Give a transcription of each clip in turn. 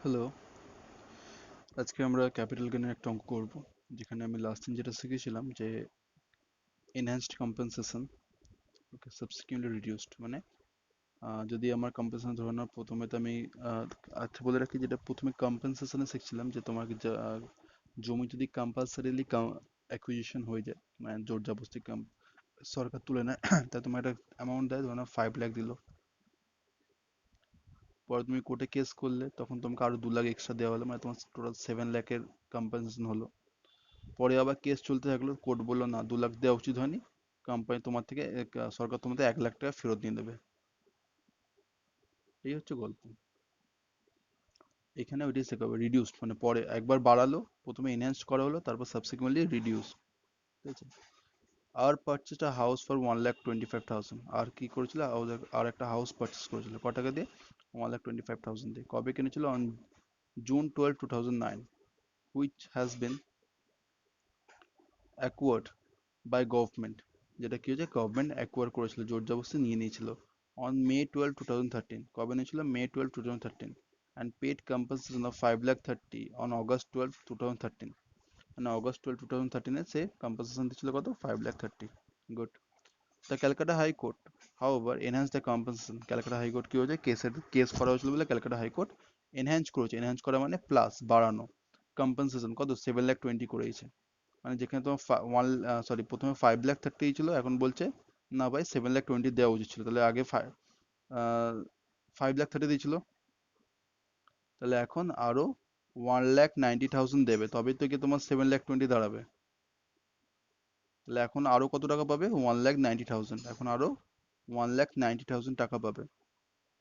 Hello, আজকে আমরা capital গেইনের একটা অঙ্ক করব, যেখানে আমি লাস্ট দিন যেটা শিখেছিলাম যে এনহ্যান্সড কম্পেনসেশন ওকে সাবসিকুয়েন্টলি রিডিউসড, মানে যদি আমার কম্পেনসেশন ধরে নাও, প্রথমে তো আমি আহ, আচ্ছা বলে রাখি, যেটা প্রথমে কম্পেনসেশনে শিখছিলাম যে তোমাকে জমি যদি কম্পালসারিলি অ্যাকুইজিশন হয়ে যায়, মানে জোর জবরদস্তি সরকার তুলে নেয় তা তোমার একটা অ্যামাউন্ট দেয়, ধরো না 5 লাখ দিল। পরে তুমি কোর্টে কেস করলে তখন তোমাকে আরো 2 লাখ এক্সট্রা দেওয়া হলো, মানে তোমার টোটাল 7 লাখের কম্পেনসেশন হলো। পরে আবার কেস চলতে থাকলো, কোর্ট বললো না, 2 লাখ দেওয়া উচিত হয়নি, কোম্পানি তোমার থেকে সরকার তোমাদের 1 লাখ টাকা ফেরত নিয়ে নেবে। এই হচ্ছে গল্প। এখানে ওইটাই শেখাবে, রিডিউসড মানে পরে একবার বাড়ালো, প্রথমে এনহ্যান্স করা হলো, তারপর সাবসিকুয়েন্টলি রিডিউস। ঠিক আছে। আর পারচেজ আ হাউস ফর 1,25,000। আর কি করেছিল, আর একটা হাউস পারচেস করেছিল ক টাকা দিয়ে? 1,25,000 দিয়ে। কবে কিনেছিল? On June 12, 2009, which has been acquired by government. যেটা কি হয়েছে, গভর্নমেন্ট অ্যাকোয়ার করেছিল, জোর জবরদস্তি নিয়ে নিয়েছিল। On May 12, 2013। কবে নিয়েছিল? May 12, 2013। And paid compensation of 5,30,000 on August 12, 2013। মানে August 12, 2013 সে কম্পেনসেশন দিচ্ছিল কত? 5,30,000। Good. The Calcutta high court however enhance the compensation. Calcutta high court কি হয়েছে, কেস করা হয়েছিল বলে ক্যালকাটা হাইকোর্ট এনহ্যান্স করেছে। এনহ্যান্স করা মানে প্লাস, বাড়ানো। কম্পেনসেশন কত? 7,20,000 করেছে। মানে যেখানে তোমার প্রথমে 5,30,000 ছিল, এখন বলছে না ভাই, 7,20,000 দেওয়া উচিত ছিল। তাহলে আগে 5,30,000 দিয়েছিল, তাহলে এখন আরো 1,90,000 দেবে, তবেই তো কি তোমার 7,20,000 দাঁড়াবে। তাহলে এখন আরো কত টাকা পাবে? 1,90,000। এখন আরো 1,90,000 টাকা পাবে,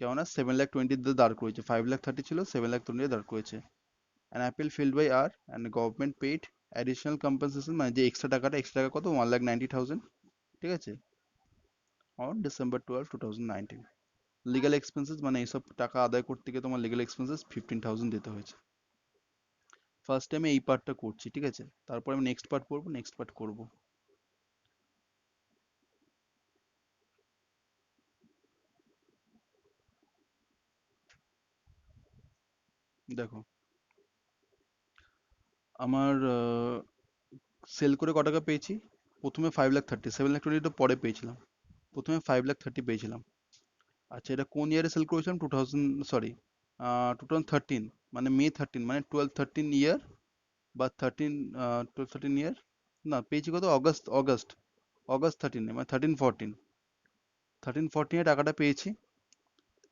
কেননা 7,20,000 দিয়ে দাঁড় করেছে। 5,30,000 ছিল, 7,20,000 দাঁড় করেছে। An appeal filed by R and government paid additional compensation, মানে যে এক্সট্রা টাকা কত? 1,90,000। ঠিক আছে। On December 12, 2019। লিগাল এক্সপেন্সেস, মানে এইসব টাকা আদায় করতে গিয়ে তোমার লিগাল এক্সপেন্সেস 15,000 দিতে হয়েছে। ফার্স্ট টাইমে এই পার্টটা করছি, ঠিক আছে। তারপর আমি নেক্সট পার্ট পড়বো, নেক্সট পার্ট করবো। দেখো, আমার সেল করে ক টাকা পেয়েছি? প্রথমে 5,30,000, 7,20,000 তো পরে পেয়েছিলাম। প্রথমে 5,30,000 পেয়েছিলাম। আচ্ছা, এটা কোন ইয়ারে সেল করেছিলাম? 2013। মানে May 13, মানে 12-13 ইয়ার, বা 12-13 ইয়ার। না, পেয়েছি কত? অগস্ট 13, মানে 13-14 টাকাটা পেয়েছি।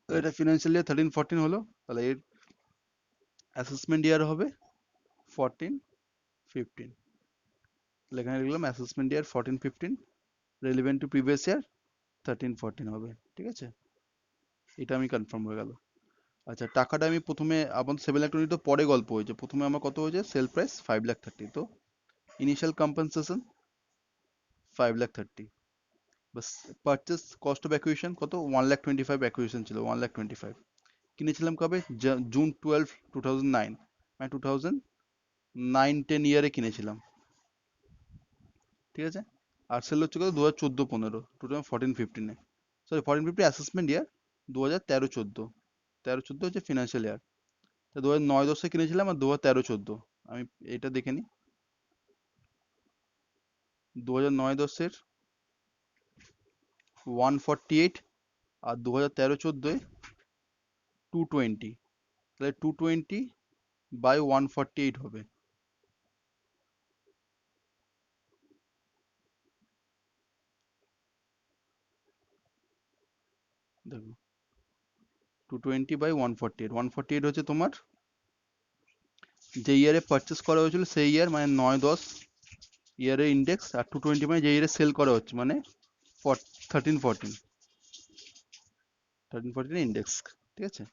তো এটা ফিনান্সিয়াল ইয়ার 13-14 হলো। তাহলে এর অ্যাসেসমেন্ট ইয়ার হবে 14-15। তাহলে এখানে লিখলাম অ্যাসেসমেন্ট ইয়ার 14-15, রেলিভেন্ট টু প্রিভিয়াস ইয়ার 13-14 হবে। ঠিক আছে, এটা আমি কনফার্ম হয়ে গেল। আচ্ছা, টাকাটা আমি প্রথমে, আমার 7,20,000 তো পরে গল্প হয়েছে, প্রথমে আমার কত হয়েছে? সেল প্রাইস 5,30,000, তো initial compensation 5,30,000। Bus. Purchase cost of acquisition কত? 1,25,000 অ্যাকুইজিশন ছিল, 1,25,000। কিনেছিলাম কবে? June 12, 2009, মানে 2009-10 ইয়ারে কিনেছিলাম। ঠিক আছে। আর সেল হচ্ছে কত? 2014-15, 2014-15-এ। সরি, 14-15 অ্যাসেসমেন্ট ইয়ার, 2013-14। 13-14 হচ্ছে ফিনান্সিয়াল ইয়ার। তা 2009-10-এ কিনেছিলাম, আর 2013-14 আমি এটা দেখে নিই। 2009-10-এর 148, আর 2013-14-এ 220। তাহলে 220/148 হবে। দেখো, 220/148, 148 হচ্ছে তোমার যে ইয়ারে পারচেস করা হয়েছিল সেই ইয়ার, মানে 9-10 ইয়ারের ইন্ডেক্স। আর 220 মানে যে ইয়ারে সেল করা হচ্ছে, মানে 13-14, 13-14 ইন্ডেক্স। ঠিক আছে।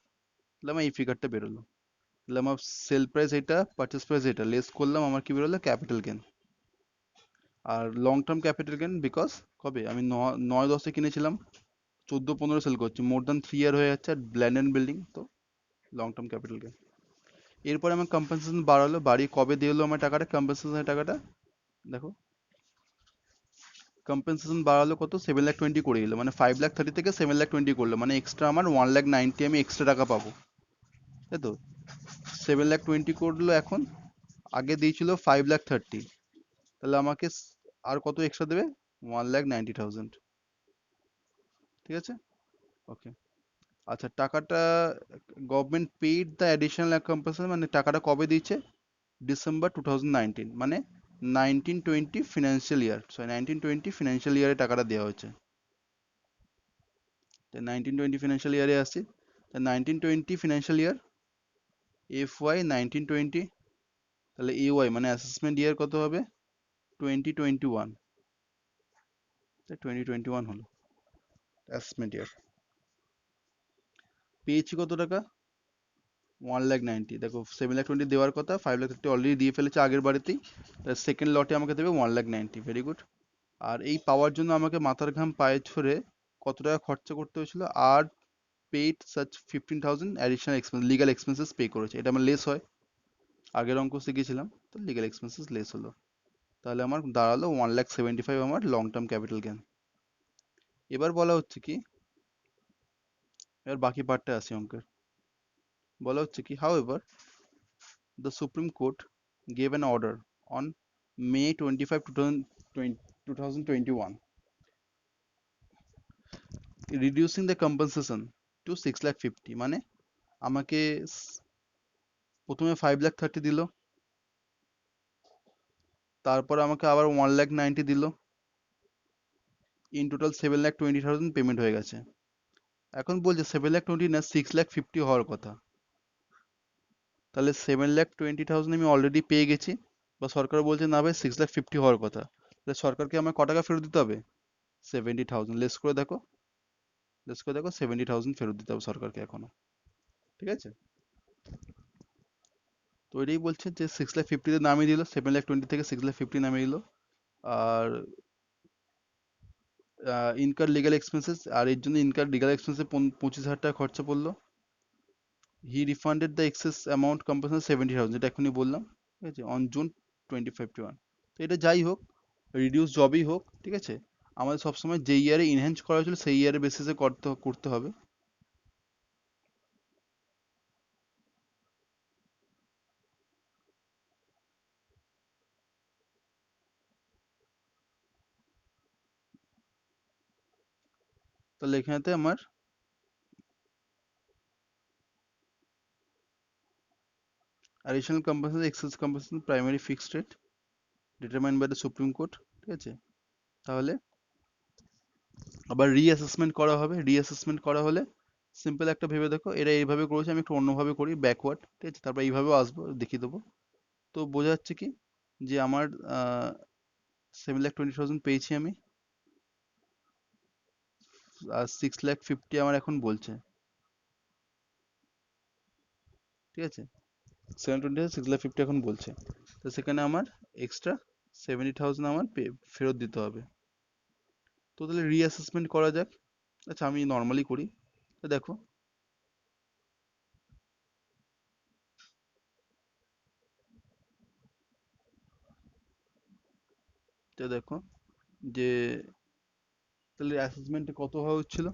তাহলে আমার এই ফিগারটা বেরোলো। তাহলে আমার সেল প্রাইস এটা, পারচেস প্রাইস এটা, লেস করলাম, আমার কি বেরোলো? Capital gain. আর long term capital gain, because কবে আমি 9-10-এ কিনেছিলাম, 14-15 সেল করছি, মোর দ্যান 3 ইয়ার হয়ে যাচ্ছে, আর ল্যান্ড অ্যান্ড বিল্ডিং, তো লং টার্ম ক্যাপিটাল গেন। এরপরে আমার কম্পেনসেশন বাড়ালো, বাড়িয়ে কবে দিয়ে হলো আমার টাকাটা, কম্পেনসেশনের টাকাটা? দেখো, কম্পেনসেশন বাড়ালো কত? 7,20,000 করে দিল, মানে 5,30,000 থেকে 7,20,000 করলো, মানে এক্সট্রা আমার 1,90,000 আমি এক্সট্রা টাকা পাবো, তাই তো। 7,20,000 করলো এখন, আগে দিয়েছিল 5,30,000, তাহলে আমাকে আর কত এক্সট্রা দেবে? 1,90,000। ঠিক আছে, ওকে। আচ্ছা, টাকাটা গভর্নমেন্ট পেইড দ্য অ্যাডিশনাল কম্পালসেশন, মানে টাকাটা কবে দিয়েছে? ডিসেম্বর 2019, মানে 1920 ফিনান্সিয়াল ইয়ার, সরি 1920 ফিনান্সিয়াল ইয়ারে টাকাটা দেওয়া হয়েছে। 1920 ফিনান্সিয়াল ইয়ারে আসছি, 1920 ফিনান্সিয়াল ইয়ার, FY 1920, তাহলে AY মানে অ্যাসেসমেন্ট ইয়ার কত হবে? 2021, 2021 হলো অ্যাসেসমেন্ট ইয়ার। পেয়েছি কত টাকা? 1,90,000। দেখো 7,20,000 দেওয়ার কথা, 5,30,000 অলরেডি দিয়ে ফেলেছে আগের বারেতেই, সেকেন্ড লটে আমাকে দেবে 1,90,000। Very good. আর এই পাওয়ার জন্য আমাকে মাথার ঘাম পায়ে ছড়ে কত টাকা খরচা করতে হয়েছিল? আর paid such 15,000 additional expense, legal expenses pay করেছে। এটা আমার লেস হয়, আগের অঙ্ক শিখেছিলাম, তো লিগাল এক্সপেন্সেস লেস হলো। তাহলে আমার দাঁড়ালো 1,75,000 আমার লং টার্ম ক্যাপিটাল গেন। এবার বলা হচ্ছে কি, এবার বাকি পার্টটা আসি অঙ্কের। বলা হচ্ছে কি, however the Supreme Court gave an order on May 25, 2021 reducing the compensation to 6,50,000, মানে আমাকে প্রথমে 5,30,000 দিল, তারপর আমাকে আবার 1,90,000 দিল, ইন টোটাল 7,20,000 পেমেন্ট হয়ে গেছে। এখন বলছে 7,20,000 না 6,50,000 হওয়ার কথা। তাহলে 7,20,000 আমি অলরেডি পেয়ে গেছি, বা সরকার বলছে না ভাই 6,50,000 হওয়ার কথা। তাহলে সরকারকে আমার ক টাকা ফেরত দিতে হবে? 70,000। লেস করে দেখো, 70,000 ফেরত দিতে হবে সরকারকে এখনো। ঠিক আছে, তো এটাই বলছে যে 6,50,000 নামিয়ে দিল, 7,20,000 থেকে 6,50,000 নামিয়ে দিল। আর ইনকার লিগাল এক্সপেন্সেস, আর এর জন্য ইনকার লিগাল এক্সপেন্সে 25,000 টাকা খরচা পড়লো। He refunded the excess amount compensation 70,000, যেটা এখনই বললাম। ঠিক আছে, অন জুন 2051। তো এটা যাই হোক, রিডিউস জবই হোক, ঠিক আছে, আমাদের সবসময় যে ইয়ারে ইনহ্যান্স করা হয়েছিল সেই ইয়ারের বেসিসে করতে হবে। তাহলে এখানেতে আমার additional compensation, excess compensation, primary fixed rate determined by the Supreme Court. ঠিক আছে, তাহলে আবার রিঅ্যাসেসমেন্ট করা হবে। রিঅ্যাসেসমেন্ট করা হলে সিম্পল একটা ভেবে দেখো, এরা এইভাবে করেছে, আমি একটু অন্যভাবে করি ব্যাকওয়ার্ড। ঠিক আছে, তারপর এইভাবেও আসবো, দেখিয়ে দেবো। তো বোঝা যাচ্ছে কি, যে আমার 7,20,000 পেয়েছি আমি, আর 6,50,000 আমার এখন বলছে। ঠিক আছে, 720, 6,50,000 এখন বলছে, তো সেখানে আমার এক্সট্রা 70,000 আমার ফেরত দিতে হবে। তো তাহলে রিঅ্যাসেসমেন্ট করা যাক। আচ্ছা, আমি নর্মালি করি। তো দেখো, তো দেখো যে তাহলে অ্যাসেসমেন্টে কত হওয়া হচ্ছিল?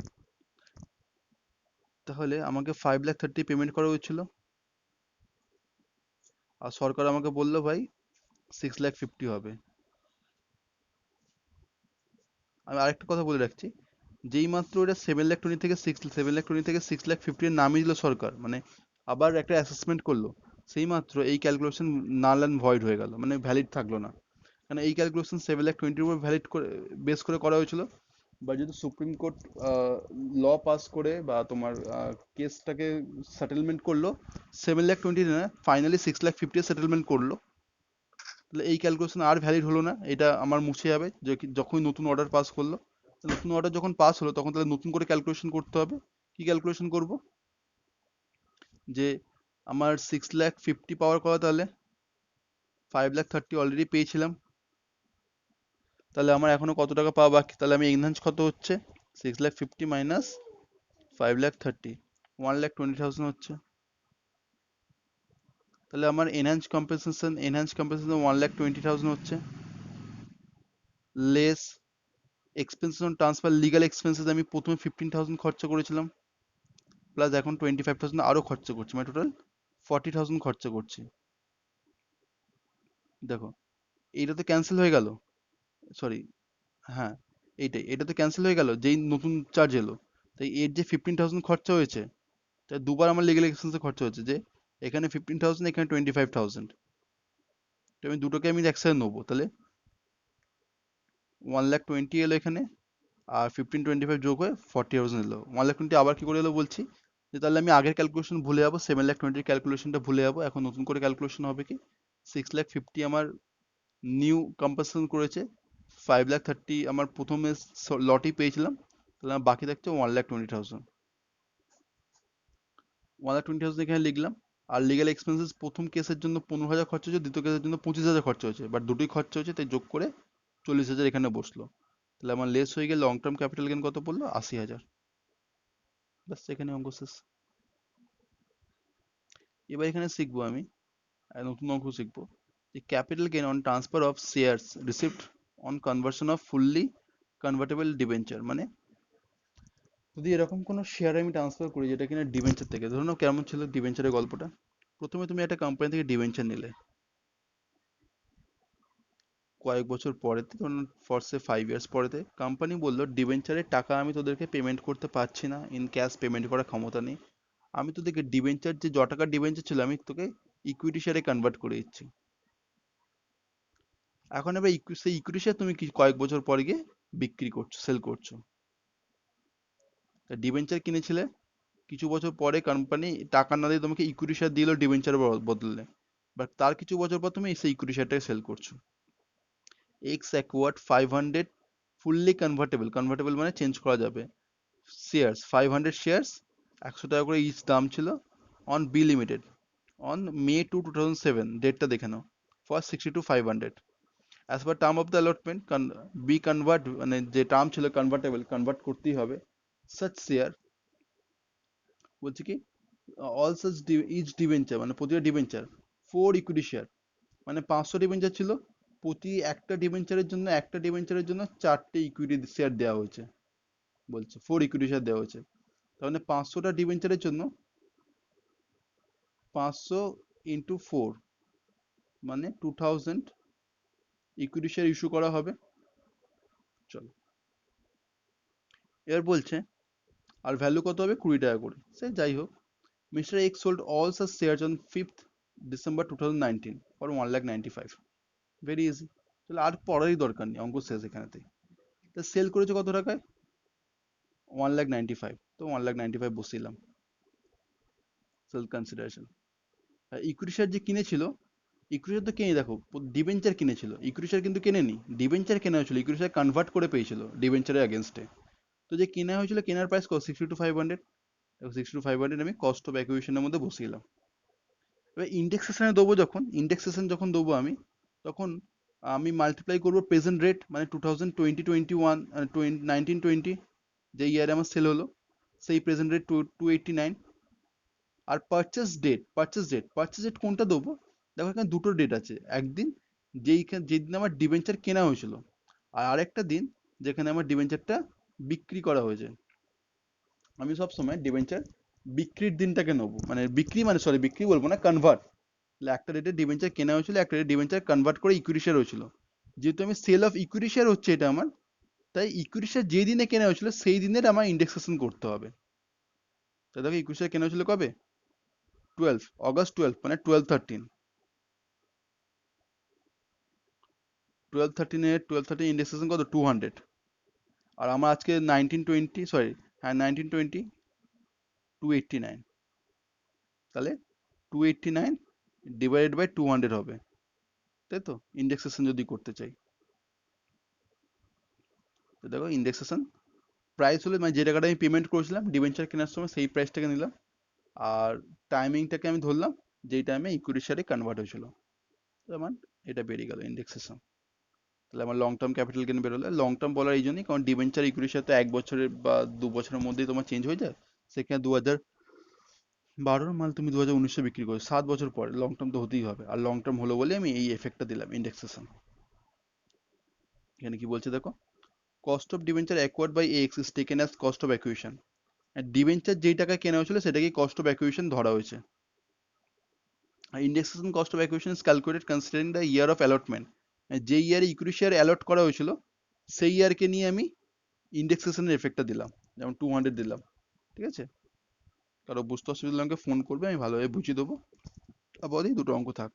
তাহলে আমাকে 5,30,000 পেমেন্ট করা হয়েছিল, আর সরকার আমাকে বললো ভাই 6,50,000 হবে। আমি আরেকটা কথা বলে রাখছি, যেই মাত্র এটা 7,20,000 থেকে 6,50,000 নামিয়ে দিল সরকার, মানে আবার একটা অ্যাসেসমেন্ট করলো, সেই মাত্র এই ক্যালকুলেশন নাল অ্যান্ড ভয়েড হয়ে গেল, মানে ভ্যালিড থাকলো না। কারণ এই ক্যালকুলেশন 7,20,000 উপর ভ্যালিড করে, বেস করে করা হয়েছিল। বা যদি সুপ্রিম কোর্ট ল পাস করে বা তোমার কেসটাকে সেটেলমেন্ট করলো 7,20,000 না, ফাইনালি 6,50,000 সেটেলমেন্ট করলো, তাহলে এই ক্যালকুলেশন আর ভ্যালিড হলো না, এটা আমার মুছে যাবে। যখন নতুন অর্ডার পাস করলো, নতুন অর্ডার যখন পাস হলো তখন তাহলে নতুন করে ক্যালকুলেশন করতে হবে। কি ক্যালকুলেশন করব? যে আমার 6,50,000 পাওয়ার কথা, তাহলে 5,30,000 অলরেডি পেয়েছিলাম, তাহলে আমার এখনো কত টাকা পাওয়া বাকি? তাহলে আমি এনহান্স কত হচ্ছে? 6,50,000 মাইনাস 5,30,000, 1,20,000 হচ্ছে। তাহলে আমার এনহান্স কম্পেনসেশন 1,20,000 হচ্ছে, less expenses on transfer legal expenses আমি প্রথমে 15,000 খরচা করেছিলাম, প্লাস এখন 25,000 আরো খরচা করছি, মানে টোটাল 40,000 খরচা করছি। দেখো এইটা তো ক্যান্সেল হয়ে গেল, সরি, হ্যাঁ এইটাই, এটা তো ক্যান্সেল হয়ে গেল যেই নতুন চার্জ এলো। তাই এর যে 15,000 খরচা হয়েছে, তাই দুবার আমার লিগেল এক্সপেন্সে খরচা হচ্ছে, যে এখানে 15,000, এখানে 25,000। তো আমি দুটোকে আমি একসাথে নেবো, তাহলে 1,20,000 এলো এখানে, আর 15 25 যোগ হয়ে 40,000 এলো। 1,20,000 আবার কি করে এলো বলছি, যে তাহলে আমি আগের ক্যালকুলেশন ভুলে যাবো, 7,20,000 ক্যালকুলেশনটা ভুলে যাবো, এখন নতুন করে ক্যালকুলেশন হবে কি, 6,50,000 আমার নিউ কম্পালসন করেছে, 5,30,000 আমার প্রথমে লটেই পেয়েছিলাম, তাহলে আমার বাকি থাকছে 1,20,000। 1,20,000 এখানে লিখলাম। আর লিগাল এক্সপেন্সেস প্রথম কেসের জন্য 15,000 খরচা হয়েছে, দ্বিতীয় কেসের জন্য 25,000 খরচা হয়েছে, বাট দুটোই খরচা হয়েছে, তাই যোগ করে 40,000 এখানে বসলো। তাহলে আমার লেস হয়ে গেলে লং টার্ম ক্যাপিটাল গেন কত পড়লো, 80,000। ব্যাস, এখানে অঙ্ক শেষ। এবার এখানে শিখবো আমি নতুন অঙ্ক শিখবো, যে capital gain on transfer of shares received on conversion of fully convertible debenture. মানে যদি এরকম কোনো শেয়ার আমি ট্রান্সফার করি যেটা কিনা ডিবেঞ্চার থেকে, ধরুন কেমন ছিল ডিবেঞ্চারের গল্পটা, প্রথমে তুমি একটা কোম্পানি থেকে ডিবেঞ্চার নিলে, কয়েক বছর পরেতে, ধরুন ফর সে 5 ইয়ার্স পরেতে কোম্পানি বললো ডিবেঞ্চারের টাকা আমি তোদেরকে পেমেন্ট করতে পারছি না, ইন ক্যাশ পেমেন্ট করার ক্ষমতা নেই, আমি তোদেরকে ডিবেঞ্চার যে টাকার ডিবেঞ্চার ছিল আমি তোকে ইকুইটি শেয়ারে কনভার্ট করে দিচ্ছি। এখন এবার সেই ইকুইটি শেয়ার তুমি কি কয়েক বছর পরে গিয়ে বিক্রি করছো, সেল করছো। তা ডিবেঞ্চার কিনেছিলে, কিছু বছর পরে কোম্পানি টাকা না দিয়ে তোমাকে ইকুইটি শেয়ার দিল ডিবেঞ্চার বদলে, বাট তার কিছু বছর পর তুমি সেই ইকুইটি শেয়ারটাকে সেল করছো। X acquired 500 fully convertible, convertible মানে চেঞ্জ করা যাবে, শেয়ার্স 500 শেয়ার্স, 100 টাকা করে ইচ দাম ছিল, on B limited, on May 2, 2007, ডেটটা দেখে নাও, for 62,500, as per term of the allotment, B convert মানে যে টার্ম ছিল কনভার্টেবল, কনভার্ট করতেই হবে, সাচ শেয়ার, বলছে কি অল সাচ ইচ ডিবেঞ্চার মানে প্রতিটা ডিবেঞ্চার 4 ইকুইটি শেয়ার, মানে 500 ডিবেঞ্চার ছিল, প্রতি একটা ডিবেঞ্চারের জন্য 4টে ইকুইটি শেয়ার দেওয়া হয়েছে, বলছে 4 ইকুইটি শেয়ার দেওয়া হয়েছে। তার মানে 500টা ডিবেঞ্চারের জন্য 500 ইন্টু 4, মানে 2,000 ইকুইটি শেয়ার ইস্যু করা হবে। চলো, এবার বলছে আর ভ্যালু কত হবে, 20 টাকা করে, সে যাই হোক, mister x sold all such shares on 5th December 2019 for 1,95,000। Very easy, তাহলে আর পড়ারই দরকার নেই, অঙ্ক শেষ এখানেতেই। তা সেল করেছে কত টাকায়, 1,95,000, তো 1,95,000 বসিলাম সেল কনসিডারেশন। আর ইকুইটি শেয়ার যে কিনেছিল, ইকুইটি শেয়ার তো কিনে দেখো, ডিবেঞ্চার কিনেছিল, ইকুইটি শেয়ার কিন্তু কেনেনি, ডিবেঞ্চার কেনা হয়েছিল, ইকুইটি শেয়ার কনভার্ট করে পেয়েছিল ডিবেঞ্চারের এগেনস্টে। তো যে কেনা হয়েছিল, কেনার প্রাইস কত, 62,500, 62,500 আমি কস্ট অফ অ্যাকুইজিশনের মধ্যে বসিয়েলাম। এবার ইন্ডেক্সেশনে দেবো, যখন ইন্ডেক্সেশন যখন দেবো আমি, তখন আমি মাল্টিপ্লাই করবো প্রেজেন্ট রেট, মানে 2020-21 19-20 যে ইয়ারে আমার সেল হলো, সেই প্রেজেন্ট রেট 289। আর পারচেস ডেট কোনটা দেবো, দেখো এখানে দুটো ডেট আছে, একদিন যেদিন আমার ডিবেঞ্চার কেনা হয়েছিল, আর আরেকটা দিন যেখানে আমার ডিবেঞ্চারটা বিক্রি করা হয়েছে। আমি সব সময় ডিবেঞ্চার বিক্রির দিনটাকে নেবো, মানে বিক্রি বলবো না, কনভার্ট, একটা ডেটে ডিবেঞ্চার কেনা হয়েছিল, একটা ডেটে ডিবেঞ্চার কনভার্ট করে ইকুইটি শেয়ার হয়েছিল, যেহেতু আমি সেল অফ ইকুইটি শেয়ার হচ্ছে এটা আমার, তাই ইকুইটি শেয়ার যেই দিনে কেনা হয়েছিল সেই দিনের আমার ইন্ডেক্সেশন করতে হবে। তাই দেখো ইকুইটি শেয়ার কেনা হয়েছিল কবে, 12 August 12, মানে 12/13 ইন্ডেক্সেশন কত, 200। আর আমার আজকে 19-20, সরি, হ্যাঁ 19-20, 289, তাহলে 289 ডিভাইডেড বাই 200 হবে, তাই তো, ইন্ডেক্সেশন যদি করতে চাই। তো দেখো ইন্ডেক্সেশন প্রাইস হলো, মানে যে টাকাটা আমি পেমেন্ট করেছিলাম ডিবেঞ্চার কেনার সময় সেই প্রাইসটাকে নিলাম, আর টাইমিংটাকে আমি ধরলাম যেই টাইমে ইকুইটি শেয়ারে কনভার্ট হয়েছিল, তো আমার এটা বেরিয়ে গেল ইন্ডেক্সেশন। তাহলে আমার লং টার্ম ক্যাপিটাল গেইন বেরোলো। লং টার্ম বলার এই জন্যই কারণ ডিবেঞ্চার ইকুইটির সাথে 1 বছরের বা 2 বছরের মধ্যেই তোমার চেঞ্জ হয়ে যায়, সেখানে 2012 মাল তুমি 2019 বিক্রি করো, 7 বছর পরে, লং টার্ম তো হতেই হবে, আর লং টার্ম হলো বলে আমি এই এফেক্টটা দিলাম ইন্ডেক্সেশন। এখানে কি বলছে দেখো, cost of debenture acquired by X is taken as cost of acquisition, debenture যেই টাকায় কেনা হয়েছিল সেটাকেই কস্ট অফ অ্যাকুইজিশন ধরা হয়েছে। Indexation cost of acquisition is calculated considering the year of allotment. যে ইয়ারে ইকুইটি শেয়ার অ্যালট করা হয়েছিল সেই ইয়ারকে নিয়ে আমি ইন্ডেক্সেশনের এফেক্টটা দিলাম, যেমন 200 দিলাম। ঠিক আছে, কারো বুঝতে অসুবিধা হলে আমাকে ফোন করবে, আমি ভালোভাবে বুঝিয়ে দেবো। আপাতত এই দুটো অঙ্ক থাক।